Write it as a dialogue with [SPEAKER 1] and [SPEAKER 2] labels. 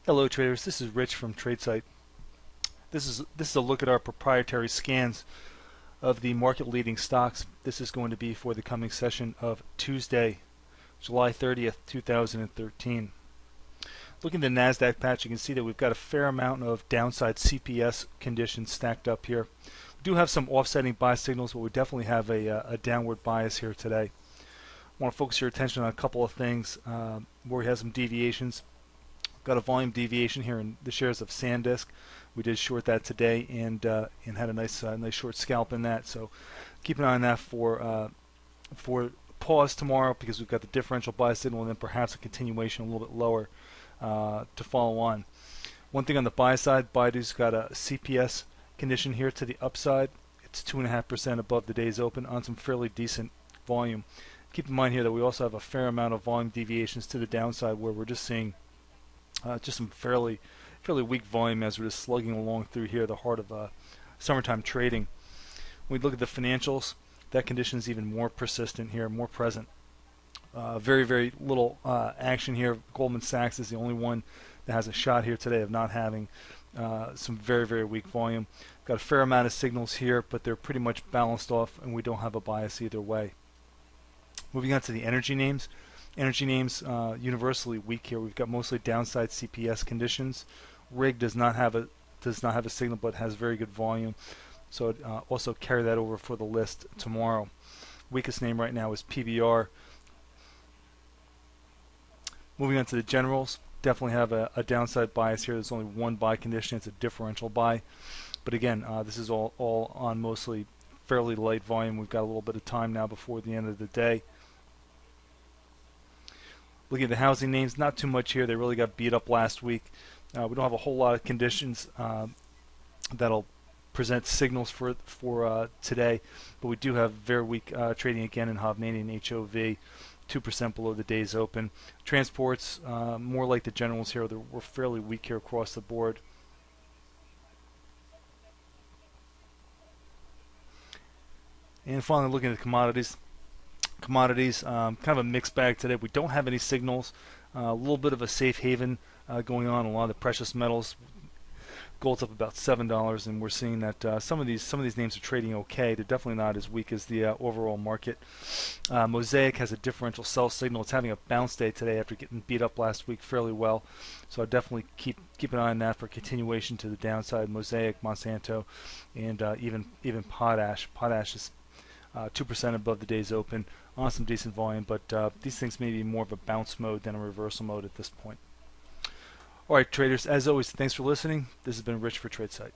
[SPEAKER 1] Hello traders, this is Rich from tradesight. This is a look at our proprietary scans of the market leading stocks. This is going to be for the coming session of Tuesday, July 30th, 2013. Looking at the NASDAQ patch, you can see that we've got a fair amount of downside CPS conditions stacked up here. We do have some offsetting buy signals, but we definitely have a downward bias here today. I want to focus your attention on a couple of things where we have some deviations. Got a volume deviation here in the shares of SanDisk. We did short that today and had a nice short scalp in that. So keep an eye on that for pause tomorrow, because we've got the differential buy signal and then perhaps a continuation a little bit lower to follow on. One thing on the buy side, Baidu's got a CPS condition here to the upside. It's 2.5% above the day's open on some fairly decent volume. Keep in mind here that we also have a fair amount of volume deviations to the downside, where we're just seeing just some fairly weak volume as we're just slugging along through here, the heart of summertime trading. When we look at the financials, that condition is even more persistent here, more present. Very little action here. Goldman Sachs is the only one that has a shot here today of not having some very weak volume. Got a fair amount of signals here, but they're pretty much balanced off, and we don't have a bias either way. Moving on to the energy names. Energy names universally weak here. We've got mostly downside CPS conditions. Rig does not have a signal, but has very good volume. So also carry that over for the list tomorrow. Weakest name right now is PBR. Moving on to the generals, definitely have a downside bias here. There's only one buy condition. It's a differential buy. But again, this is all on mostly fairly light volume. We've got a little bit of time now before the end of the day. Looking at the housing names, not too much here. They really got beat up last week. We don't have a whole lot of conditions that'll present signals for today, but we do have very weak trading again in Hovnanian and HOV, 2% below the day's open. Transports, more like the generals here. We're fairly weak here across the board. And finally, looking at the commodities. Commodities, kind of a mixed bag today. We don't have any signals. A little bit of a safe haven going on. A lot of the precious metals. Gold's up about $7, and we're seeing that some of these names are trading okay. They're definitely not as weak as the overall market. Mosaic has a differential sell signal. It's having a bounce day today after getting beat up last week fairly well. So I definitely keep an eye on that for continuation to the downside. Mosaic, Monsanto, and even Potash. Potash is 2% above the day's open on some decent volume, but these things may be more of a bounce mode than a reversal mode at this point. Alright traders, as always, thanks for listening. This has been Rich for tradesight.